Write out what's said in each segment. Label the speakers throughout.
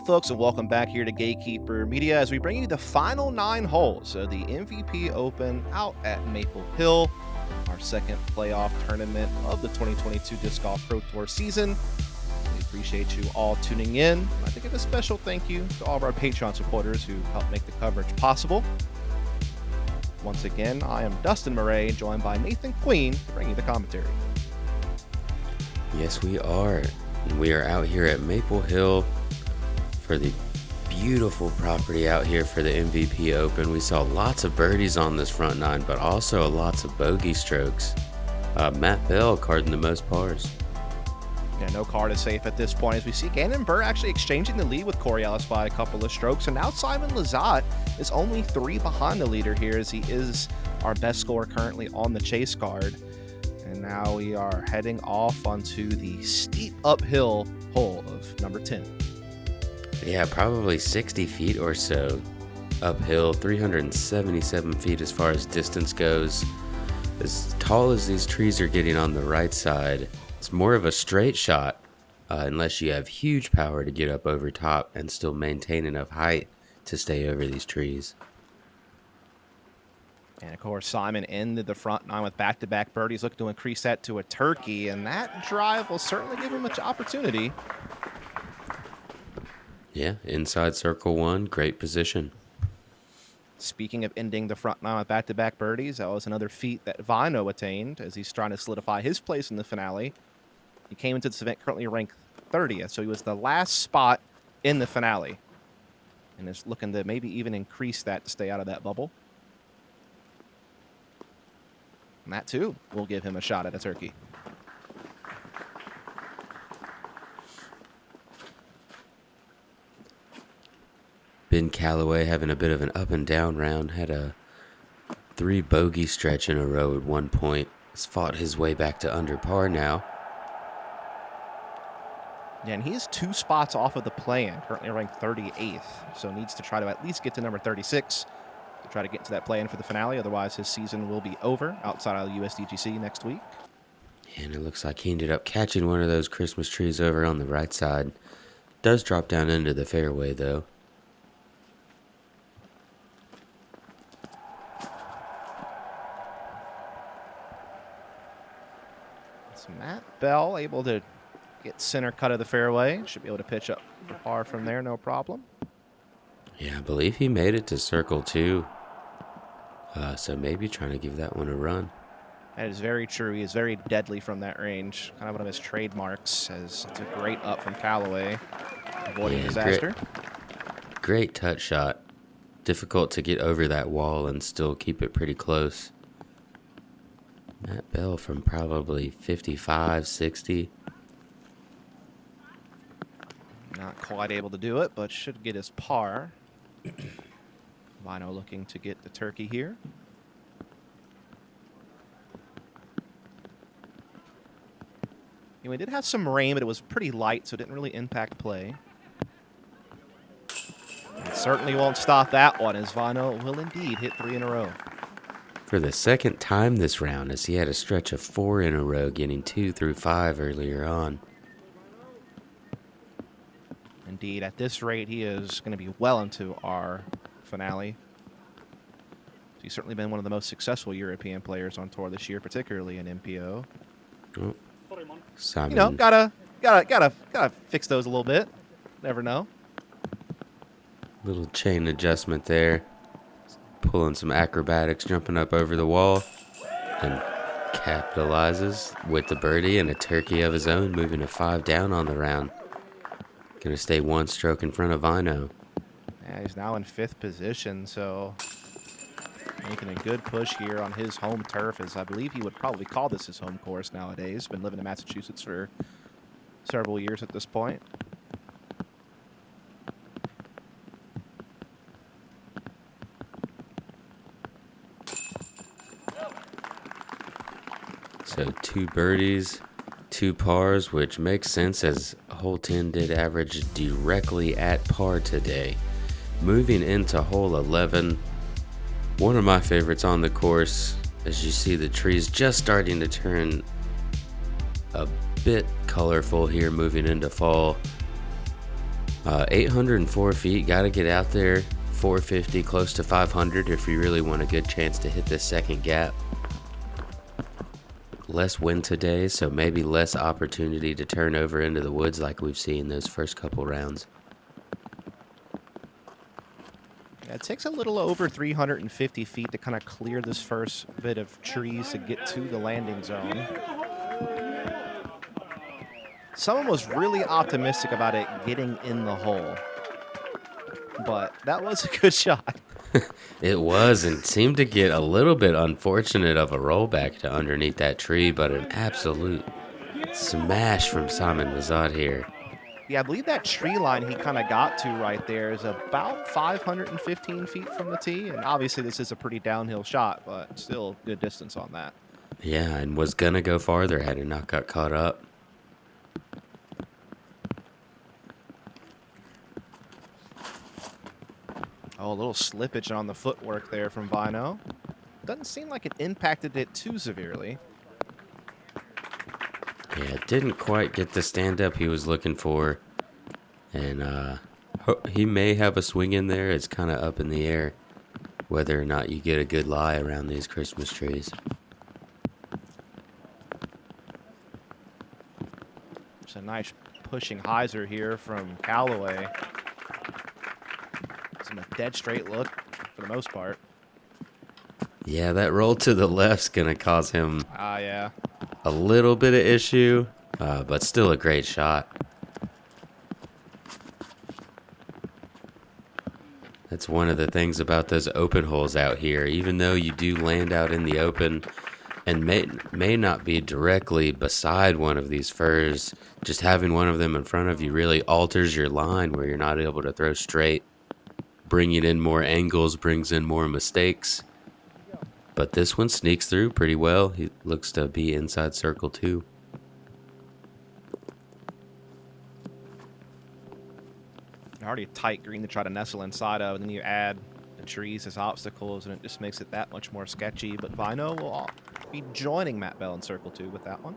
Speaker 1: right, folks, and welcome back here to Gatekeeper Media as we bring you the final 9 holes of the MVP Open out at Maple Hill, our second playoff tournament of the 2022 Disc Golf Pro Tour season. We appreciate you all tuning in. I'd like to give a special thank you to all of our Patreon supporters who helped make the coverage possible. Once again, I am Dustin Murray, joined by Nathan Queen to bring you the commentary.
Speaker 2: Yes, we are. And we are out here at Maple Hill for the beautiful property out here for the MVP Open. We saw lots of birdies on this front 9, but also lots of bogey strokes. Matt Bell carding the most pars.
Speaker 1: Yeah, no card is safe at this point as we see Gannon Buhr actually exchanging the lead with Corey Ellis by a couple of strokes. And now Simon Lizotte is only 3 behind the leader here as he is our best scorer currently on the chase card. And now we are heading off onto the steep uphill hole of number 10.
Speaker 2: Yeah, probably 60 feet or so uphill, 377 feet as far as distance goes. As tall as these trees are getting on the right side, it's more of a straight shot unless you have huge power to get up over top and still maintain enough height to stay over these trees.
Speaker 1: And of course, Simon ended the front 9 with back-to-back birdies, looking to increase that to a turkey, and that drive will certainly give him much opportunity.
Speaker 2: Yeah, inside circle 1, great position.
Speaker 1: Speaking of ending the front 9 with back-to-back birdies, that was another feat that Väinö attained as he's trying to solidify his place in the finale. He came into this event currently ranked 30th, so he was the last spot in the finale, and is looking to maybe even increase that to stay out of that bubble. And that, too, will give him a shot at a turkey.
Speaker 2: Ben Callaway having a bit of an up and down round. Had a 3 bogey stretch in a row at one point. Has fought his way back to under par now.
Speaker 1: Yeah, and he is 2 spots off of the play-in, currently ranked 38th. So needs to try to at least get to number 36 to try to get to that play-in for the finale. Otherwise, his season will be over outside of the USDGC next week.
Speaker 2: And it looks like he ended up catching one of those Christmas trees over on the right side. Does drop down into the fairway, though.
Speaker 1: It's Matt Bell able to get center cut of the fairway. Should be able to pitch up for par from there, no problem.
Speaker 2: Yeah, I believe he made it to circle 2. So maybe trying to give that one a run.
Speaker 1: That is very true. He is very deadly from that range. Kind of one of his trademarks, as it's a great up from Callaway, avoiding disaster.
Speaker 2: Great touch shot. Difficult to get over that wall and still keep it pretty close. Matt Bell from probably 55, 60.
Speaker 1: Not quite able to do it, but should get his par. Väinö looking to get the turkey here. We did have some rain, but it was pretty light, so it didn't really impact play. It certainly won't stop that one, as Väinö will indeed hit 3 in a row.
Speaker 2: For the second time this round, as he had a stretch of 4 in a row, getting 2 through 5 earlier on.
Speaker 1: Indeed, at this rate, he is going to be well into our finale. He's certainly been one of the most successful European players on tour this year, particularly in MPO.
Speaker 2: Oh. Simon.
Speaker 1: You know, gotta fix those a little bit. Never know.
Speaker 2: Little chain adjustment there. Pulling some acrobatics, jumping up over the wall, and capitalizes with the birdie and a turkey of his own, moving to 5 down on the round. Gonna stay 1 stroke in front of Väinö.
Speaker 1: Yeah, he's now in 5th position, so making a good push here on his home turf, as I believe he would probably call this his home course nowadays. Been living in Massachusetts for several years at this point.
Speaker 2: So 2 birdies, 2 pars, which makes sense as hole 10 did average directly at par today. Moving into hole 11, one of my favorites on the course, as you see the trees just starting to turn a bit colorful here moving into fall. 804 feet, got to get out there. 450, close to 500 if you really want a good chance to hit this second gap. Less wind today, so maybe less opportunity to turn over into the woods like we've seen those first couple rounds.
Speaker 1: Yeah, it takes a little over 350 feet to kind of clear this first bit of trees to get to the landing zone. Someone was really optimistic about it getting in the hole, but that was a good shot.
Speaker 2: It was, and seemed to get a little bit unfortunate of a rollback to underneath that tree, but an absolute smash from Simon Lizotte here.
Speaker 1: Yeah, I believe that tree line he kind of got to right there is about 515 feet from the tee, and obviously this is a pretty downhill shot, but still good distance on that.
Speaker 2: Yeah, and was going to go farther had it not got caught up.
Speaker 1: Oh, a little slippage on the footwork there from Väinö. Doesn't seem like it impacted it too severely.
Speaker 2: Yeah, didn't quite get the stand-up he was looking for. And he may have a swing in there. It's kind of up in the air whether or not you get a good lie around these Christmas trees.
Speaker 1: It's a nice pushing hyzer here from Callaway. It's a dead straight look for the most part.
Speaker 2: Yeah, that roll to the left's going to cause him
Speaker 1: yeah.
Speaker 2: a little bit of issue, but still a great shot. That's one of the things about those open holes out here. Even though you do land out in the open and may not be directly beside one of these firs, just having one of them in front of you really alters your line where you're not able to throw straight. Bringing in more angles brings in more mistakes. But this one sneaks through pretty well. He looks to be inside circle 2.
Speaker 1: Already a tight green to try to nestle inside of, and then you add the trees as obstacles, and it just makes it that much more sketchy. But Väinö will be joining Matt Bell in circle 2 with that one.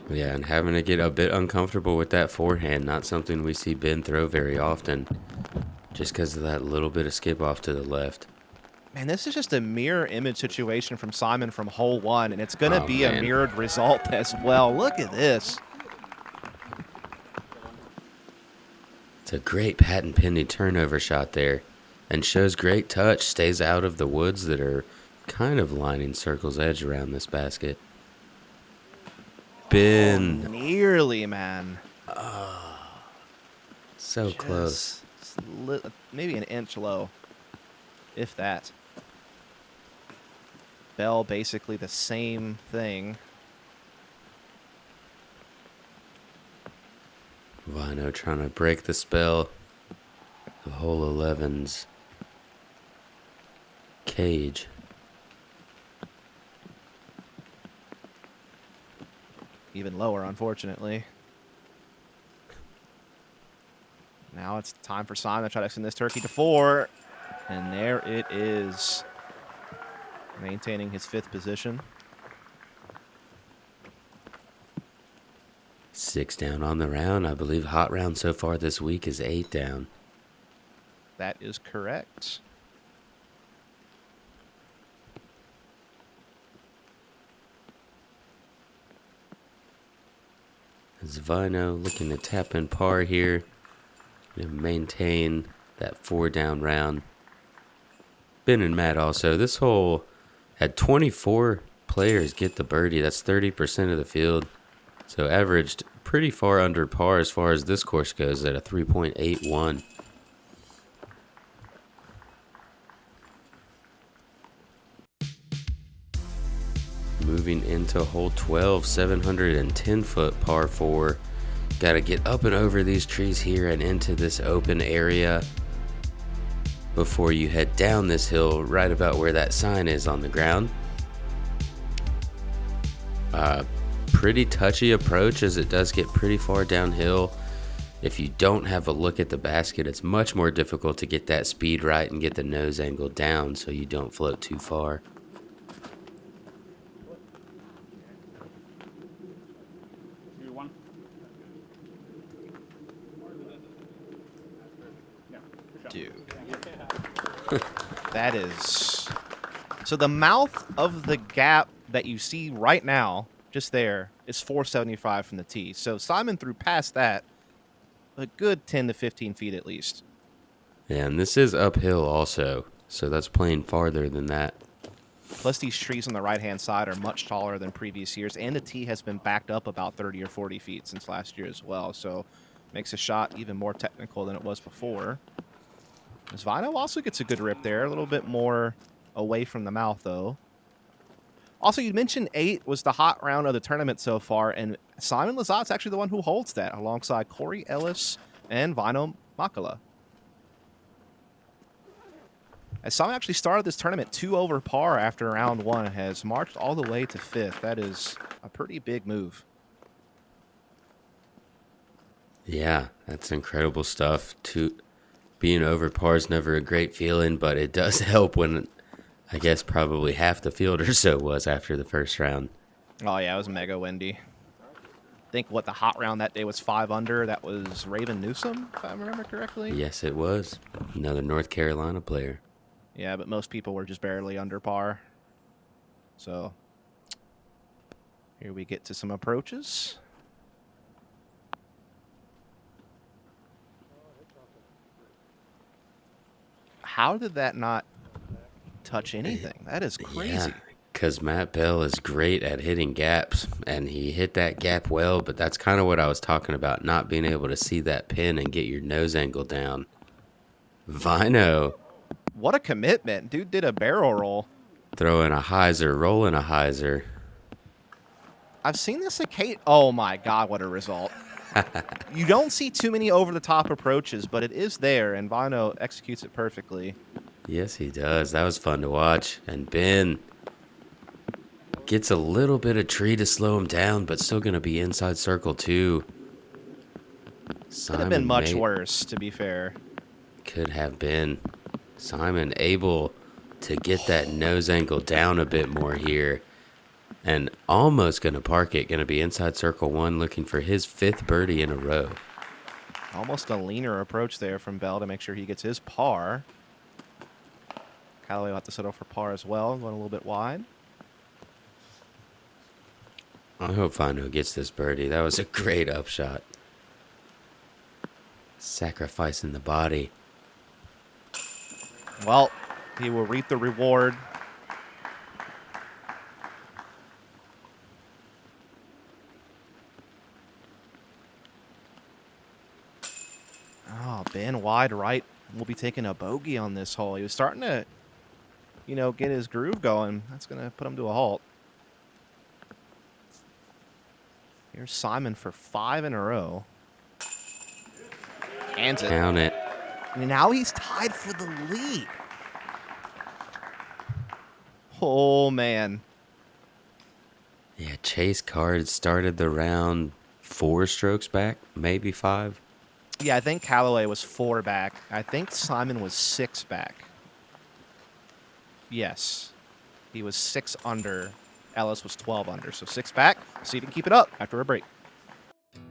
Speaker 2: Yeah, and having to get a bit uncomfortable with that forehand, not something we see Ben throw very often, just because of that little bit of skip off to the left.
Speaker 1: Man, this is just a mirror image situation from Simon from hole 1, and it's going to be
Speaker 2: man.
Speaker 1: a mirrored result as well. Look at this.
Speaker 2: It's a great patent pending turnover shot there, and shows great touch, stays out of the woods that are kind of lining circle's edge around this basket. Ben.
Speaker 1: Oh, nearly, man.
Speaker 2: So
Speaker 1: Just
Speaker 2: close.
Speaker 1: Maybe an inch low, if that. Bell basically the same thing.
Speaker 2: Väinö trying to break the spell of hole 11's cage.
Speaker 1: Even lower, unfortunately. Now it's time for Simon to try to extend this turkey to 4. And there it is. Maintaining his 5th position.
Speaker 2: 6 down on the round. I believe hot round so far this week is 8 down.
Speaker 1: That is correct.
Speaker 2: As Väinö looking to tap in par here to maintain that 4 down round. Ben and Matt also. This hole had 24 players get the birdie. That's 30% of the field. So averaged pretty far under par as far as this course goes at a 3.81. Moving into hole 12, 710-foot par 4. Got to get up and over these trees here and into this open area before you head down this hill right about where that sign is on the ground. Pretty touchy approach as it does get pretty far downhill. if you don't have a look at the basket, it's much more difficult to get that speed right and get the nose angle down so you don't float too far.
Speaker 1: Dude. That is... So the mouth of the gap that you see right now, just there, is 475 from the tee. So Simon threw past that a good 10 to 15 feet at least.
Speaker 2: Yeah, and this is uphill also, so that's playing farther than that.
Speaker 1: Plus, these trees on the right-hand side are much taller than previous years, and the tee has been backed up about 30 or 40 feet since last year as well, so makes a shot even more technical than it was before. As Väinö also gets a good rip there, a little bit more away from the mouth, though. Also, you mentioned 8 was the hot round of the tournament so far, and Simon Lizotte's actually the one who holds that, alongside Corey Ellis and Väinö Mäkelä. As Simon actually started this tournament 2 over par after round 1, has marched all the way to 5th. That is a pretty big move.
Speaker 2: Yeah, that's incredible stuff. Being over par is never a great feeling, but it does help when, I guess, probably half the field or so was after the first round.
Speaker 1: Oh, yeah, it was mega windy. I think, the hot round that day was 5 under. That was Raven Newsom, if I remember correctly.
Speaker 2: Yes, it was. Another North Carolina player.
Speaker 1: Yeah, but most people were just barely under par. So, here we get to some approaches. How did that not touch anything? That is crazy.
Speaker 2: Yeah, because Matt Bell is great at hitting gaps, and he hit that gap well, but that's kind of what I was talking about, not being able to see that pin and get your nose angle down. Väinö.
Speaker 1: What a commitment. Dude did a barrel roll.
Speaker 2: Throwing a hyzer, rolling a hyzer.
Speaker 1: I've seen this at Kate. Oh, my God, what a result. You don't see too many over-the-top approaches, but it is there, and Väinö executes it perfectly.
Speaker 2: Yes, he does. That was fun to watch. And Ben gets a little bit of tree to slow him down, but still going to be inside circle, too.
Speaker 1: Could have been much worse, to be fair.
Speaker 2: Could have been. Simon able to get that nose angle down a bit more here. And almost going to park it. Going to be inside circle 1, looking for his 5th birdie in a row.
Speaker 1: Almost a leaner approach there from Bell to make sure he gets his par. Callaway will have to settle for par as well, going a little bit wide.
Speaker 2: I hope Väinö gets this birdie. That was a great upshot. Sacrificing the body.
Speaker 1: Well, he will reap the reward. Oh, Ben wide right will be taking a bogey on this hole. He was starting to, get his groove going. That's going to put him to a halt. Here's Simon for 5 in a row. Hands it.
Speaker 2: Count it.
Speaker 1: And now he's tied for the lead. Oh, man.
Speaker 2: Yeah, Chase Card started the round 4 strokes back, maybe 5.
Speaker 1: Yeah, I think Callaway was 4 back. I think Simon was 6 back. Yes. He was 6 under. Ellis was 12 under. So 6 back. See if he can keep it up after a break.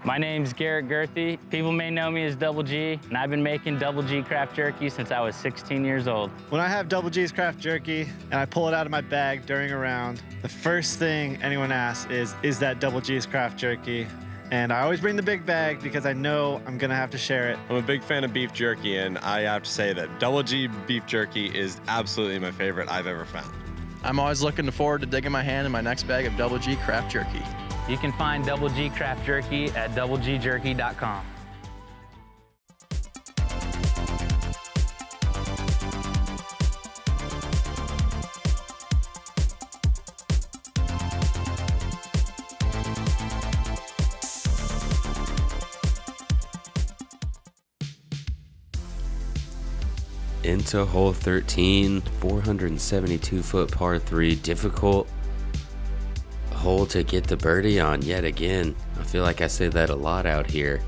Speaker 3: My name's Garrett Gerthy. People may know me as Double G, and I've been making Double G craft jerky since I was 16 years old.
Speaker 4: When I have Double G's craft jerky and I pull it out of my bag during a round, the first thing anyone asks is that Double G's craft jerky? And I always bring the big bag because I know I'm gonna have to share it.
Speaker 5: I'm a big fan of beef jerky, and I have to say that Double G beef jerky is absolutely my favorite I've ever found.
Speaker 6: I'm always looking forward to digging my hand in my next bag of Double G craft jerky.
Speaker 3: You can find Double G craft jerky at doublegjerky.com.
Speaker 2: Into hole 13, 472-foot par 3, difficult hole to get the birdie on yet again. I feel like I say that a lot out here.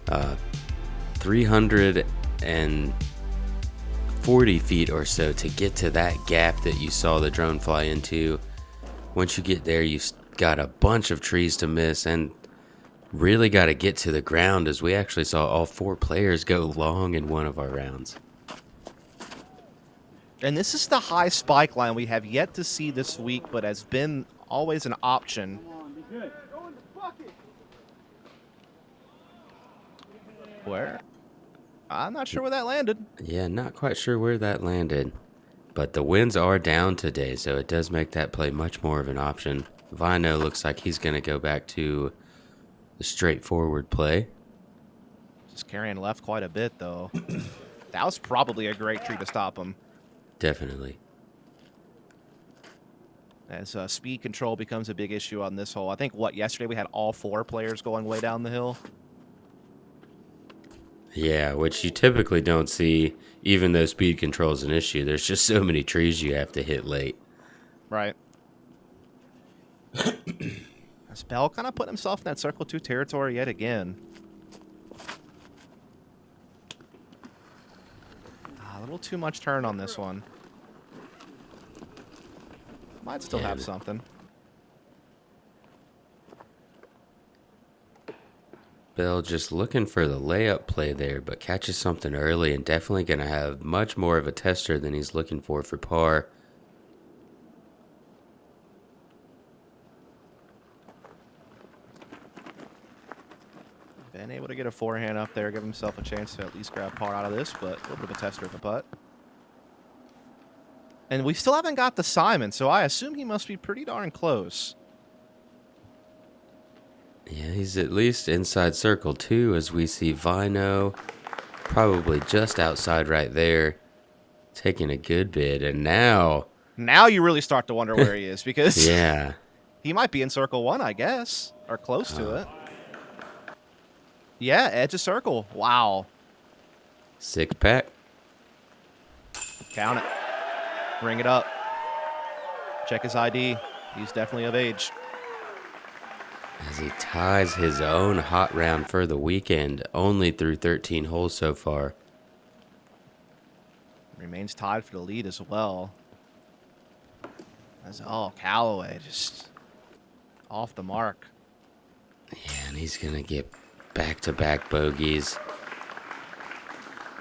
Speaker 2: 340 feet or so to get to that gap that you saw the drone fly into. Once you get there, you got a bunch of trees to miss and really got to get to the ground, as we actually saw all 4 players go long in one of our rounds.
Speaker 1: And this is the high spike line we have yet to see this week, but has been always an option. Where? I'm not sure where that landed.
Speaker 2: Yeah, not quite sure where that landed. But the winds are down today, so it does make that play much more of an option. Väinö looks like he's going to go back to the straightforward play.
Speaker 1: Just carrying left quite a bit, though. That was probably a great tree to stop him.
Speaker 2: Definitely.
Speaker 1: As speed control becomes a big issue on this hole. I think, yesterday we had all 4 players going way down the hill.
Speaker 2: Yeah, which you typically don't see, even though speed control is an issue. There's just so many trees you have to hit late.
Speaker 1: Right. As Bell kind of put himself in that circle 2 territory yet again. A little too much turn on this one. Might still have something.
Speaker 2: Bell just looking for the layup play there, but catches something early and definitely going to have much more of a tester than he's looking for par.
Speaker 1: Been able to get a forehand up there, give himself a chance to at least grab par out of this, but a little bit of a tester at the putt. And we still haven't got the Simon, so I assume he must be pretty darn close.
Speaker 2: Yeah, he's at least inside circle 2, as we see Väinö probably just outside right there, taking a good bid. And now
Speaker 1: you really start to wonder where he is, because
Speaker 2: yeah,
Speaker 1: he might be in circle 1, I guess, or close to it. Yeah, edge of circle. Wow.
Speaker 2: 6-pack.
Speaker 1: Count it. Ring it up. Check his ID. He's definitely of age.
Speaker 2: As he ties his own hot round for the weekend, only through 13 holes so far.
Speaker 1: Remains tied for the lead as well. Callaway just off the mark.
Speaker 2: Yeah, and he's going to get back-to-back bogeys,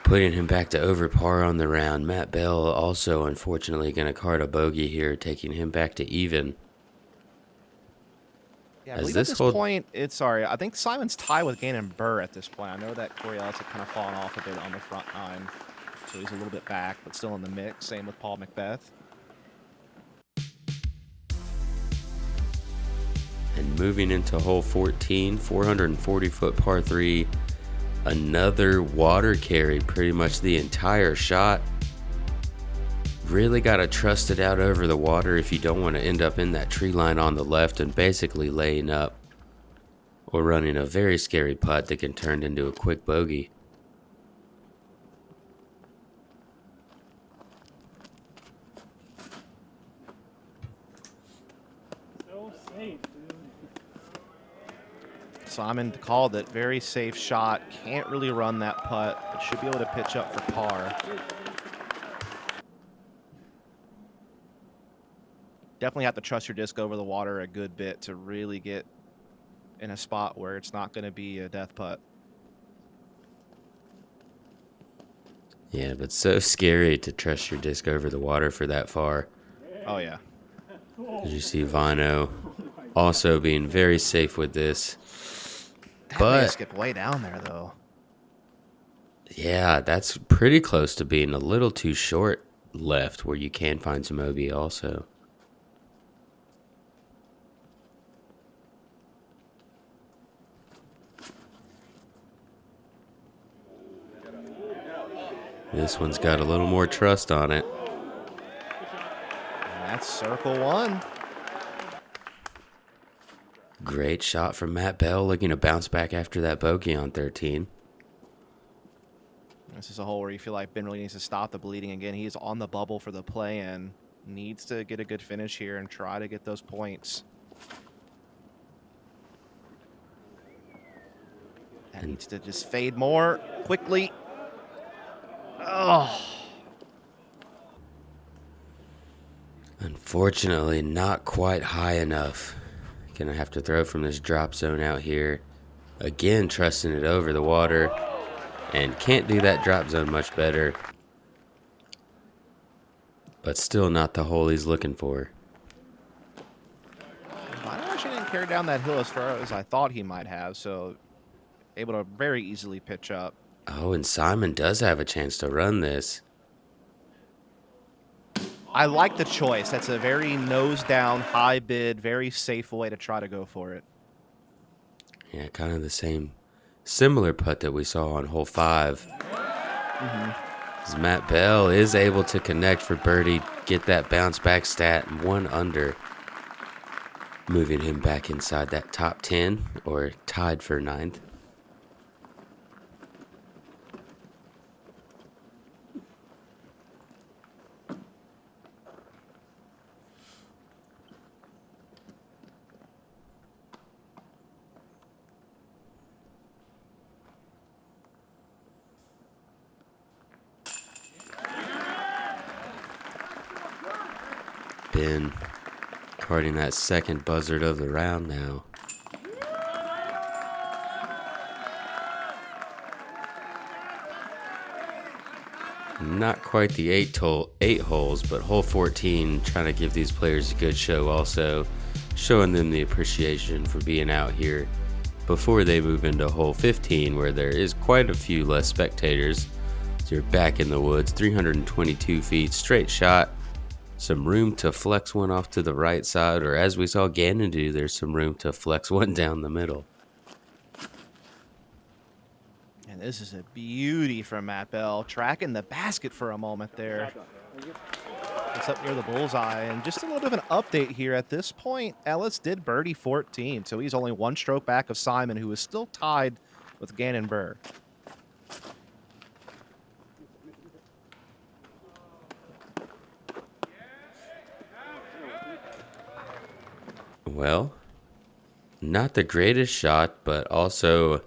Speaker 2: putting him back to over par on the round. Matt Bell also, unfortunately, going to card a bogey here, taking him back to even.
Speaker 1: Yeah, I believe at this point, I think Simon's tied with Gannon Burr at this point. I know that Corey Ellis had kind of fallen off a bit on the front 9, so he's a little bit back, but still in the mix. Same with Paul Macbeth.
Speaker 2: And moving into hole 14, 440-foot par 3, another water carry pretty much the entire shot. Really got to trust it out over the water if you don't want to end up in that tree line on the left and basically laying up or running a very scary putt that can turn into a quick bogey.
Speaker 1: Simon called it. Very safe shot. Can't really run that putt, but should be able to pitch up for par. Definitely have to trust your disc over the water a good bit to really get in a spot where it's not going to be a death putt.
Speaker 2: Yeah, but so scary to trust your disc over the water for that far.
Speaker 1: Oh, yeah.
Speaker 2: As you see Väinö also being very safe with this.
Speaker 1: That
Speaker 2: But
Speaker 1: may skip way down there, though.
Speaker 2: Yeah, that's pretty close to being a little too short left, where you can find some OB also. This one's got a little more trust on it.
Speaker 1: And that's circle 1.
Speaker 2: Great shot from Matt Bell, looking to bounce back after that bogey on 13.
Speaker 1: This is a hole where you feel like Ben really needs to stop the bleeding again. He is on the bubble for the play-in. Needs to get a good finish here and try to get those points. That needs to just fade more quickly. Oh.
Speaker 2: Unfortunately, not quite high enough. Gonna have to throw from this drop zone out here. Again, trusting it over the water. And can't do that drop zone much better. But still not the hole he's looking for.
Speaker 1: I actually didn't carry down that hill as far as I thought he might have, so able to very easily pitch up.
Speaker 2: Oh, and Simon does have a chance to run this.
Speaker 1: I like the choice. That's a very nose down, high bid, very safe way to try to go for it.
Speaker 2: Yeah, kind of the similar putt that we saw on hole 5. As Matt Bell is able to connect for birdie, get that bounce back stat, 1 under. Moving him back inside that top 10 or tied for 9th. Ben carding that second buzzard of the round now. Not quite the 8 holes, but hole 14 trying to give these players a good show also, showing them the appreciation for being out here before they move into hole 15 where there is quite a few less spectators. So you're back in the woods, 322 feet, straight shot. Some room to flex one off to the right side, or as we saw Gannon do, there's some room to flex one down the middle.
Speaker 1: And this is a beauty from Matt Bell, tracking the basket for a moment there. It's up near the bullseye, and just a little bit of an update here. At this point, Ellis did birdie 14, so he's only 1 stroke back of Simon, who is still tied with Gannon Burr.
Speaker 2: Well, not the greatest shot, but also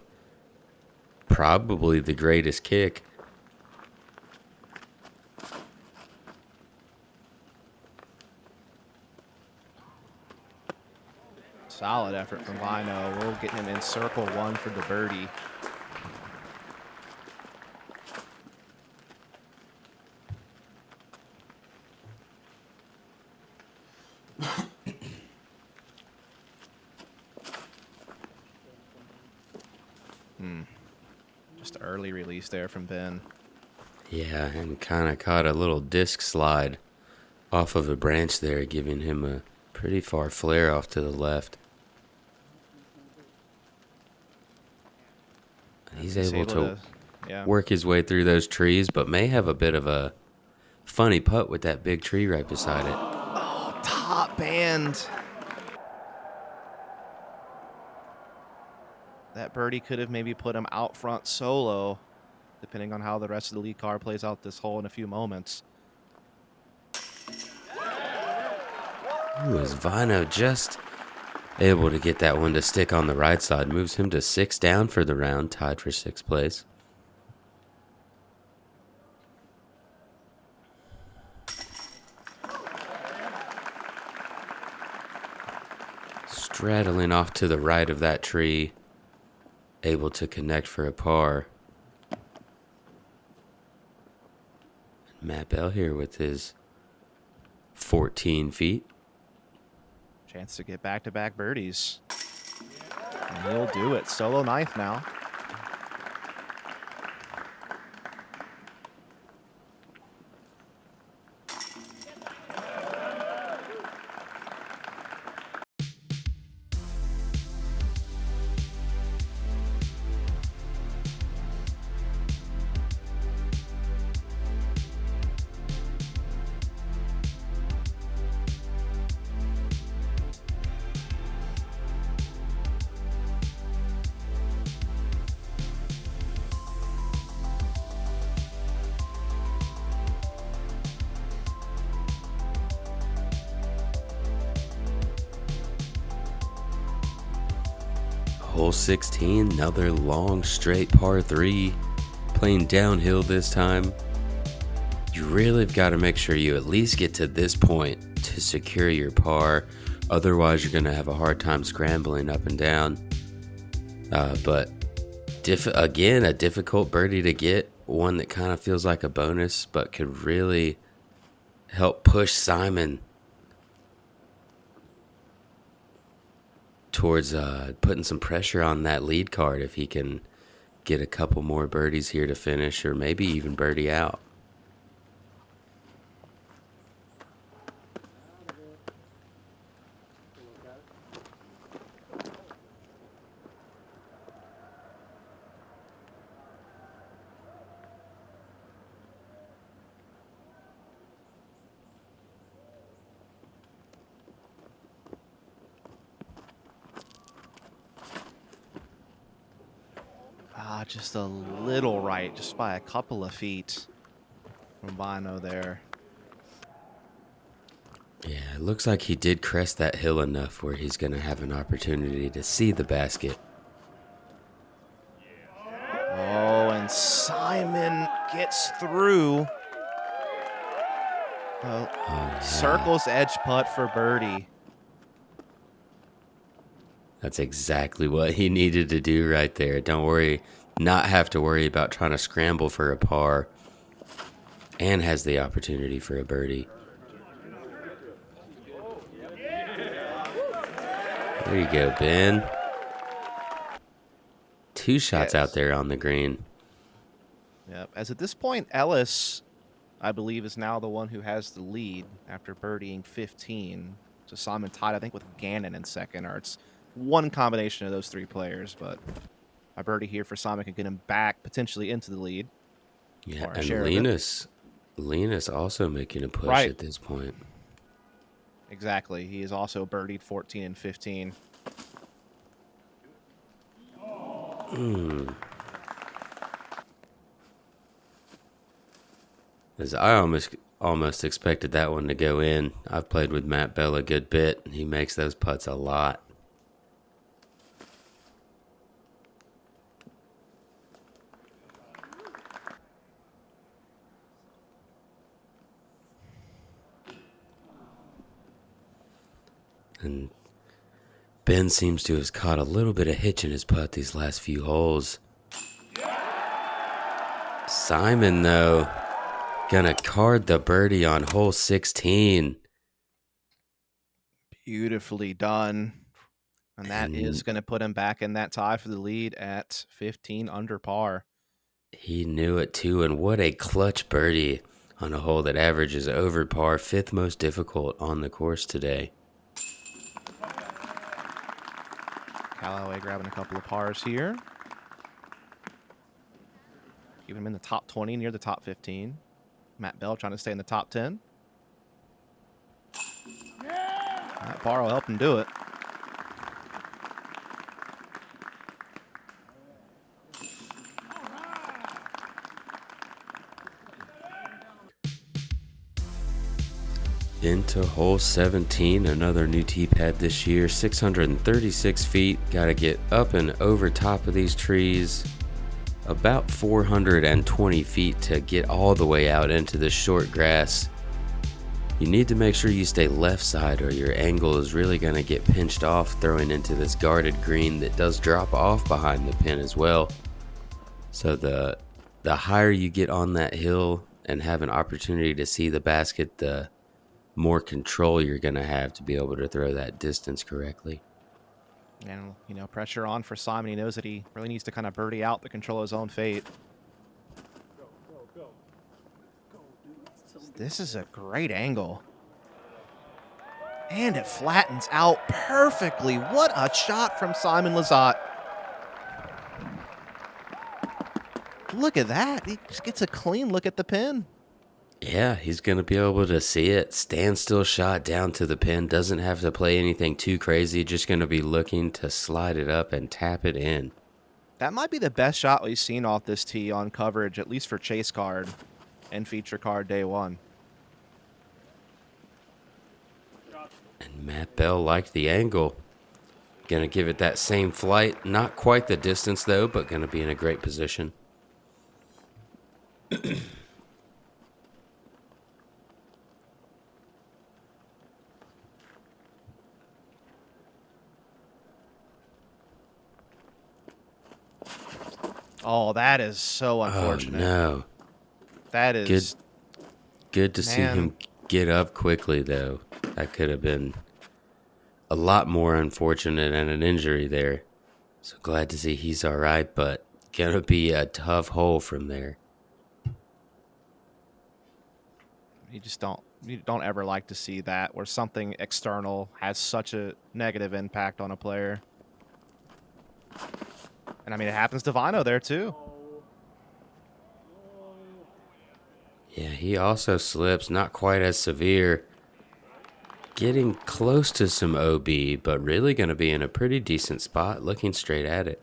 Speaker 2: probably the greatest kick.
Speaker 1: Solid effort from Väinö. We'll get him in circle 1 for the birdie. Just early release there from Ben.
Speaker 2: Yeah, and kind of caught a little disc slide off of a branch there, giving him a pretty far flare off to the left. He's able to work his way through those trees, but may have a bit of a funny putt with that big tree right beside it.
Speaker 1: Oh, top band. That birdie could have maybe put him out front solo, depending on how the rest of the lead car plays out this hole in a few moments.
Speaker 2: Ooh, is Väinö just able to get that one to stick on the right side. Moves him to 6 down for the round, tied for 6th place. Straddling off to the right of that tree, able to connect for a par. Matt Bell here with his 14 feet.
Speaker 1: Chance to get back-to-back birdies. And he'll do it. Solo 9th now.
Speaker 2: hole 16, another long straight par 3, playing downhill this time. You really have got to make sure you at least get to this point to secure your par. Otherwise, you're going to have a hard time scrambling up and down. But again, a difficult birdie to get. One that kind of feels like a bonus, but could really help push Simon towards putting some pressure on that lead card if he can get a couple more birdies here to finish, or maybe even birdie out.
Speaker 1: Just a little right, just by a couple of feet from Väinö there.
Speaker 2: Yeah, it looks like he did crest that hill enough where he's going to have an opportunity to see the basket.
Speaker 1: Oh, and Simon gets through.
Speaker 2: Yeah.
Speaker 1: Circles edge putt for birdie.
Speaker 2: That's exactly what he needed to do right there. Don't worry, not have to worry about trying to scramble for a par, and has the opportunity for a birdie. There you go, Ben. 2 shots out there on the green.
Speaker 1: Yep. As at this point, Ellis, I believe, is now the one who has the lead after birdieing 15. So Simon tied, I think, with Gannon in second, or it's one combination of those 3 players, but a birdie here for Simon can get him back potentially into the lead.
Speaker 2: Yeah, and Linus also making a push at this point.
Speaker 1: Exactly. He is also birdied 14 and 15.
Speaker 2: As I almost expected that one to go in. I've played with Matt Bell a good bit, and he makes those putts a lot. And Ben seems to have caught a little bit of hitch in his putt these last few holes. Simon, though, gonna card the birdie on hole 16.
Speaker 1: Beautifully done. And that is going to put him back in that tie for the lead at 15 under par.
Speaker 2: He knew it too, and what a clutch birdie on a hole that averages over par, 5th most difficult on the course today.
Speaker 1: Callaway grabbing a couple of pars here. Keep him in the top 20, near the top 15. Matt Bell trying to stay in the top 10. That par will help him do it.
Speaker 2: Into hole 17, another new tee pad this year, 636 feet. Got to get up and over top of these trees. About 420 feet to get all the way out into the short grass. You need to make sure you stay left side or your angle is really going to get pinched off throwing into this guarded green that does drop off behind the pin as well. So the higher you get on that hill and have an opportunity to see the basket, the more control you're going to have to be able to throw that distance correctly.
Speaker 1: And, pressure on for Simon. He knows that he really needs to kind of birdie out to control his own fate. This is a great angle. And it flattens out perfectly. What a shot from Simon Lizotte. Look at that. He just gets a clean look at the pin.
Speaker 2: Yeah, he's going to be able to see it. Standstill shot down to the pin. Doesn't have to play anything too crazy. Just going to be looking to slide it up and tap it in.
Speaker 1: That might be the best shot we've seen off this tee on coverage, at least for Chase Card and Feature Card Day 1.
Speaker 2: And Matt Bell liked the angle. Gonna give it that same flight. Not quite the distance, though, but gonna be in a great position.
Speaker 1: Oh, that is so unfortunate.
Speaker 2: Oh, no.
Speaker 1: That is
Speaker 2: Good to see him get up quickly, though. That could have been a lot more unfortunate and an injury there. So glad to see he's all right, but gonna be a tough hole from there.
Speaker 1: You don't ever like to see that where something external has such a negative impact on a player. And I mean, it happens to Väinö there too.
Speaker 2: Yeah, he also slips, not quite as severe. Getting close to some OB, but really going to be in a pretty decent spot, looking straight at it.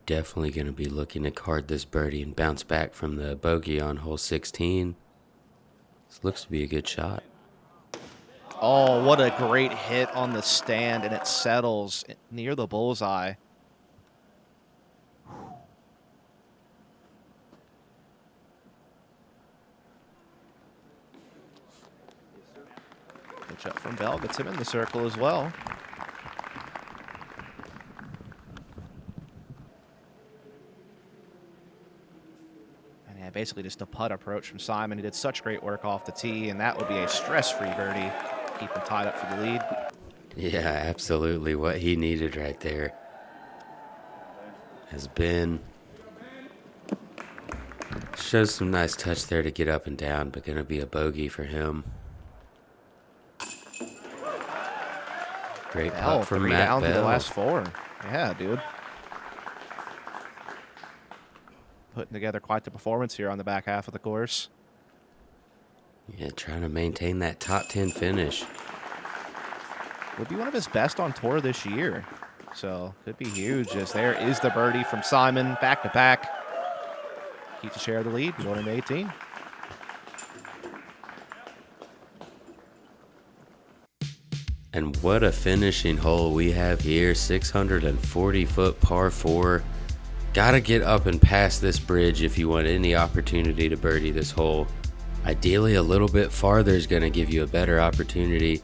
Speaker 2: Definitely going to be looking to card this birdie and bounce back from the bogey on hole 16. This looks to be a good shot.
Speaker 1: Oh, what a great hit on the stand, and it settles near the bullseye. Pitch up from Bell, gets him in the circle as well. And yeah, basically just a putt approach from Simon. He did such great work off the tee, and that would be a stress-free birdie. Keep him tied up for the lead.
Speaker 2: Yeah, absolutely what he needed right there. Has been. Shows some nice touch there to get up and down, but going to be a bogey for him. Great putt from
Speaker 1: three
Speaker 2: Matt
Speaker 1: down
Speaker 2: Bell.
Speaker 1: to the last four. Yeah, dude. Putting together quite the performance here on the back half of the course.
Speaker 2: Yeah, trying to maintain that top 10 finish.
Speaker 1: Would be one of his best on tour this year. So could be huge as there is the birdie from Simon, back to back. Keeps a share of the lead, going into 18.
Speaker 2: And what a finishing hole we have here. 640-foot par 4. Gotta get up and past this bridge if you want any opportunity to birdie this hole. Ideally, a little bit farther is going to give you a better opportunity.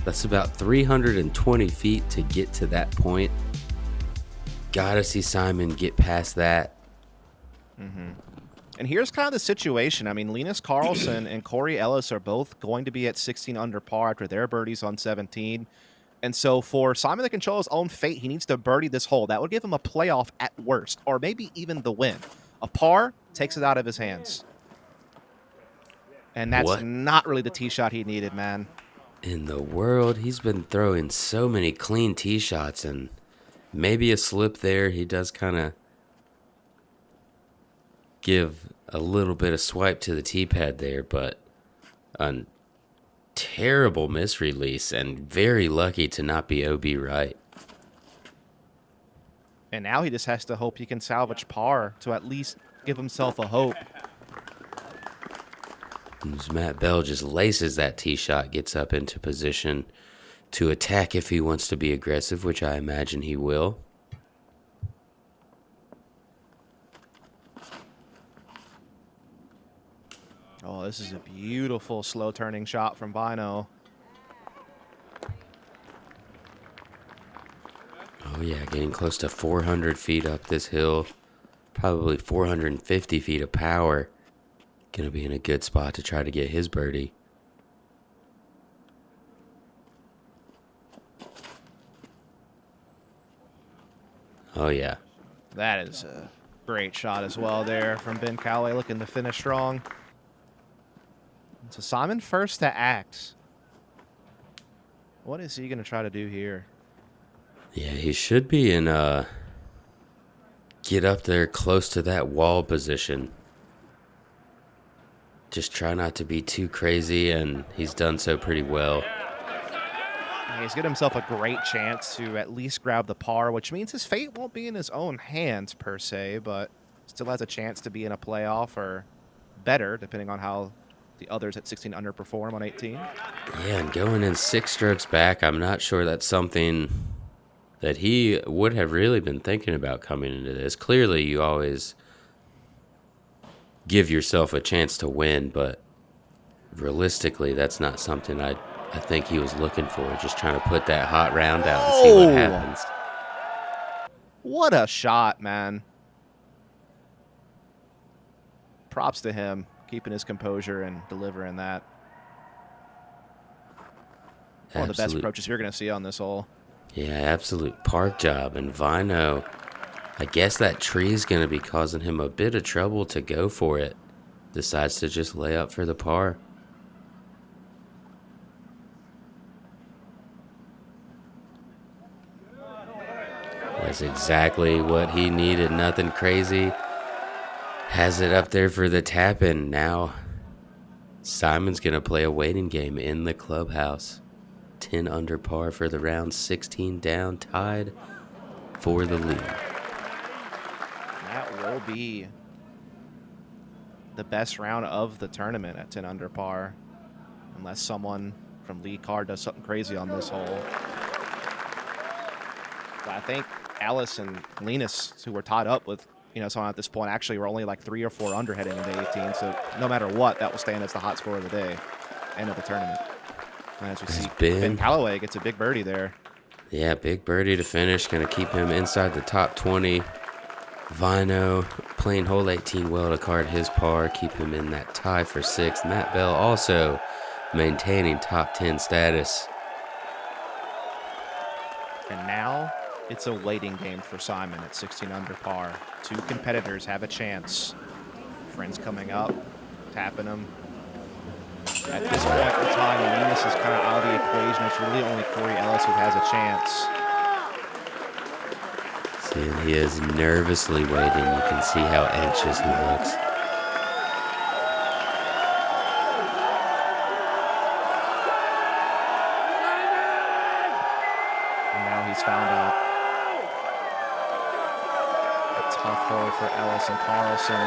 Speaker 2: That's about 320 feet to get to that point. Gotta see Simon get past that.
Speaker 1: And here's kind of the situation. I mean, Linus Karlsson and Corey Ellis are both going to be at 16 under par after their birdies on 17. And so for Simon to control his own fate, he needs to birdie this hole. That would give him a playoff at worst, or maybe even the win. A par takes it out of his hands. And that's not really the tee shot he needed, man.
Speaker 2: In the world, he's been throwing so many clean tee shots, and maybe a slip there. He does kind of give a little bit of swipe to the tee pad there, but a terrible misrelease and very lucky to not be OB right.
Speaker 1: And now he just has to hope he can salvage par to at least give himself a hope.
Speaker 2: As Matt Bell just laces that tee shot, gets up into position to attack if he wants to be aggressive, which I imagine he will.
Speaker 1: Oh, this is a beautiful slow turning shot from Väinö.
Speaker 2: Oh yeah, getting close to 400 feet up this hill. Probably 450 feet of power. Gonna be in a good spot to try to get his birdie. Oh yeah.
Speaker 1: That is a great shot as well there from Ben Callaway, looking to finish strong. So Simon first to act. What is he going to try to do here?
Speaker 2: Yeah, he should be in get up there close to that wall position. Just try not to be too crazy, and he's done so pretty well.
Speaker 1: He's getting himself a great chance to at least grab the par, which means his fate won't be in his own hands per se, but still has a chance to be in a playoff or better, depending on how the others at 16 underperform on 18.
Speaker 2: Yeah, and going in 6 strokes back, I'm not sure that's something that he would have really been thinking about coming into this. Clearly, you always give yourself a chance to win, but realistically, that's not something I think he was looking for. Just trying to put that hot round out and see what happens.
Speaker 1: What a shot, man. Props to him, keeping his composure and delivering that. One of the best approaches you're going to see on this hole.
Speaker 2: Yeah, absolute park job. And Väinö, I guess that tree is going to be causing him a bit of trouble to go for it. Decides to just lay up for the par. That's exactly what he needed. Nothing crazy. Has it up there for the tap-in. Now Simon's going to play a waiting game in the clubhouse. 10 under par for the round, 16 down, tied for the lead.
Speaker 1: That will be the best round of the tournament at 10 under par, unless someone from Lee Carr does something crazy on this hole. But I think Ellis and Linus, who were tied up with someone at this point, actually were only like 3 or 4 under heading into 18. So no matter what, that will stand as the hot score of the day, end of the tournament. And as we see, Ben Callaway gets a big birdie there.
Speaker 2: Yeah, big birdie to finish. Going to keep him inside the top 20. Väinö playing hole 18 well to card his par, keep him in that tie for 6th. Matt Bell also maintaining top 10 status.
Speaker 1: And now it's a waiting game for Simon at 16 under par. 2 competitors have a chance. Friends coming up, tapping them. At this point in time, Linus is kind of out of the equation. It's really only Corey Ellis who has a chance.
Speaker 2: See, he is nervously waiting. You can see how anxious he looks.
Speaker 1: And now he's found a tough hole for Ellis and Carlson.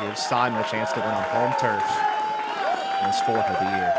Speaker 1: Gives Simon a chance to win on home turf. His 4th of the year.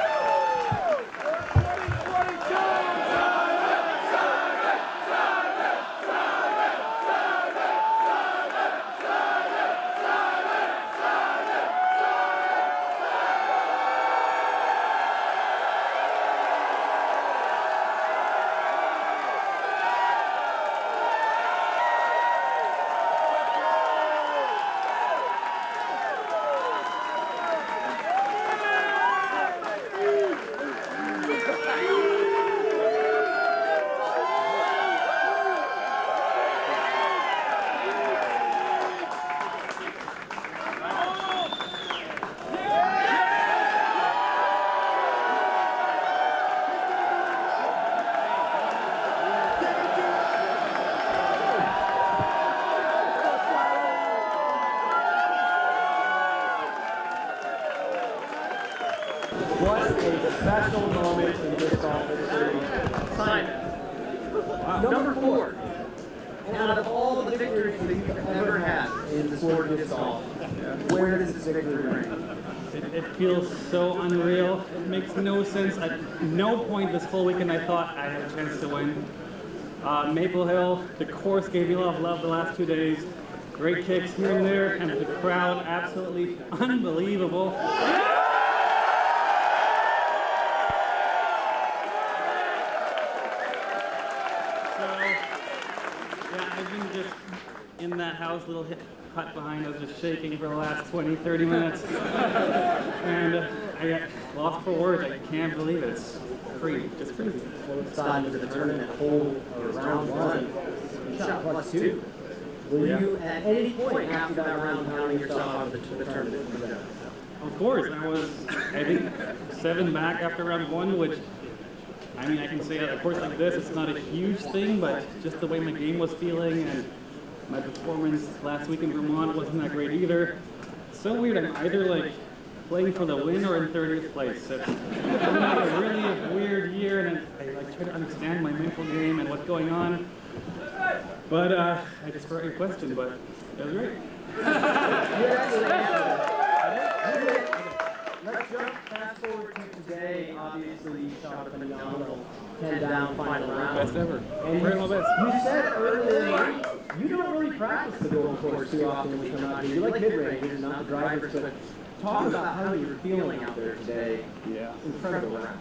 Speaker 7: What a special moment in this golf history. Simon, number 4. And out of all the victories that you've ever had in the sport of disc golf, where does this victory rank?
Speaker 8: It feels so unreal. It makes no sense. At no point this whole weekend I thought I had a chance to win. Maple Hill, the course gave me a lot of love the last 2 days. Great kicks here and there, and the crowd absolutely unbelievable. In that house, little hut behind us, just shaking for the last 20, 30 minutes. And I got lost for words. I can't believe it. It's crazy. Just crazy.
Speaker 7: Well, it's time to the tournament hole or round 1. You shot +2. Were you at any point after that round counting yourself out of the tournament?
Speaker 8: Of course. I was, I think, 7 back after round 1, which, I mean, I can say at a course like this, it's not a huge thing, but just the way my game was feeling and my performance last week in Vermont wasn't that great either. It's so weird. I'm either like playing for the win or in 30th place. It's been a really weird year, and try to understand my mental game and what's going on. But I just forgot your question, but it was great.
Speaker 7: Let's jump fast forward to today. Obviously, you shot a phenomenal 10 down final round.
Speaker 8: Best ever.
Speaker 7: And
Speaker 8: We're my best.
Speaker 7: you said earlier you don't really practice the golden course too often when you come out here. You like mid-range, not the drivers, but talk about how you're feeling out there today.
Speaker 8: Yeah.
Speaker 7: Incredible round.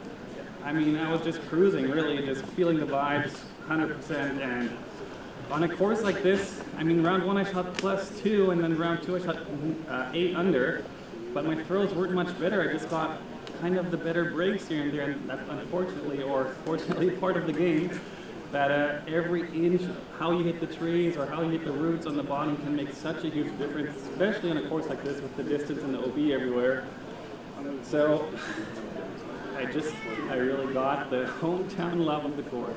Speaker 8: I mean, I was just cruising, really, just feeling the vibes 100%. And on a course like this, I mean, round 1 I shot +2, and then round 2 I shot 8 under. But my throws weren't much better. I just got kind of the better breaks here and there, and that's unfortunately or fortunately part of the game. That every inch, how you hit the trees or how you hit the roots on the bottom can make such a huge difference, especially on a course like this with the distance and the OB everywhere. So I really got the hometown love of the course.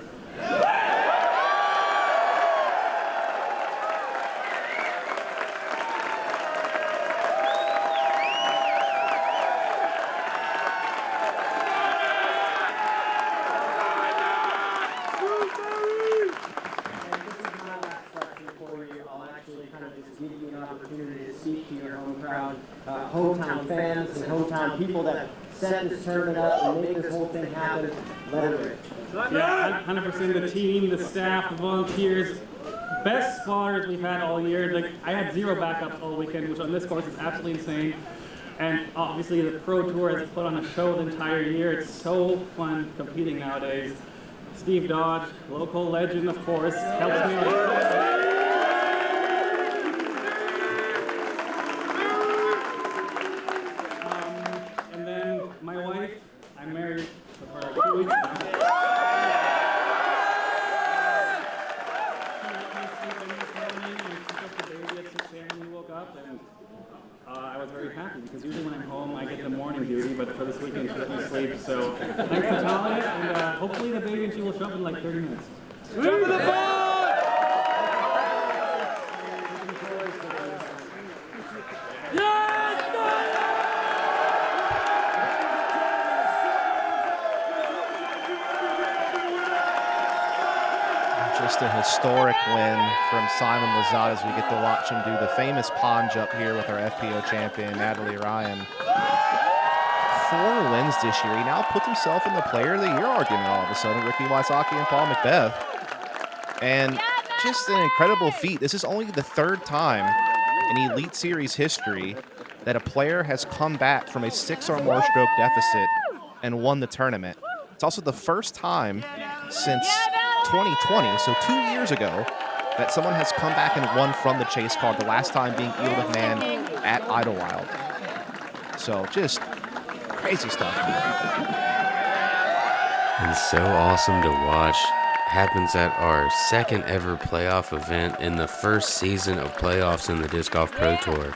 Speaker 7: Hometown fans and hometown people that set this tournament up and make this whole thing happen. Let it rip.
Speaker 8: Yeah, 100% the team, the staff, the volunteers, best spotters we've had all year. Like, I had 0 backups all weekend, which on this course is absolutely insane. And obviously the Pro Tour has put on a show the entire year. It's so fun competing nowadays. Steve Dodge, local legend, of course, helps me with and then my wife, I'm married for 2 weeks now. I was very happy because usually when I'm home I get the morning duty, but for this weekend she let me sleep. So thanks for telling it, and hopefully the baby and she will show up in like 30 minutes. Jump in the boat!
Speaker 1: Just a historic win from Simon Lizotte as we get to watch him do the famous pond jump here with our FPO champion, Natalie Ryan. 4 wins this year. He now puts himself in the Player of the Year argument all of a sudden, Ricky Wysocki and Paul Macbeth. And just an incredible feat. This is only the 3rd time in Elite Series history that a player has come back from a 6 or more stroke deficit and won the tournament. It's also the first time since 2020, so 2 years ago, that someone has come back and won from the chase card, the last time being Eel McMahon at Idlewild. So just crazy stuff.
Speaker 2: And so awesome to watch. Happens at our 2nd ever playoff event in the 1st season of playoffs in the Disc Golf Pro Tour.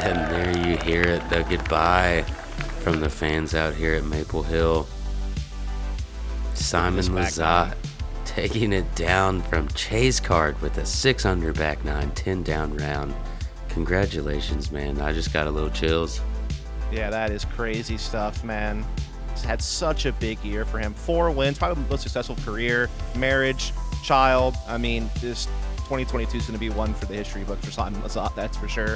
Speaker 2: And there you hear it, the goodbye from the fans out here at Maple Hill. Simon Lizotte taking it down from chase card with a 6 under back 9, 10 down round. Congratulations, man. I just got a little chills.
Speaker 1: Yeah, that is crazy stuff, man. He's had such a big year for him. 4 wins, probably the most successful career, marriage, child. I mean, this 2022 is going to be one for the history books for Simon Lizotte, that's for sure.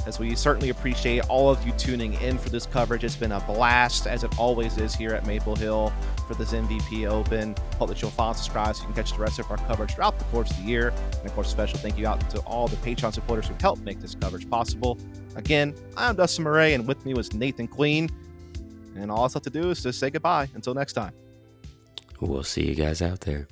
Speaker 1: As we certainly appreciate all of you tuning in for this coverage. It's been a blast, as it always is here at Maple Hill for this MVP Open. Hope that you'll follow and subscribe so you can catch the rest of our coverage throughout the course of the year. And of course, a special thank you out to all the Patreon supporters who helped make this coverage possible. Again, I'm Dustin Murray, and with me was Nathan Queen. And all that's left to do is to say goodbye. Until next time.
Speaker 2: We'll see you guys out there.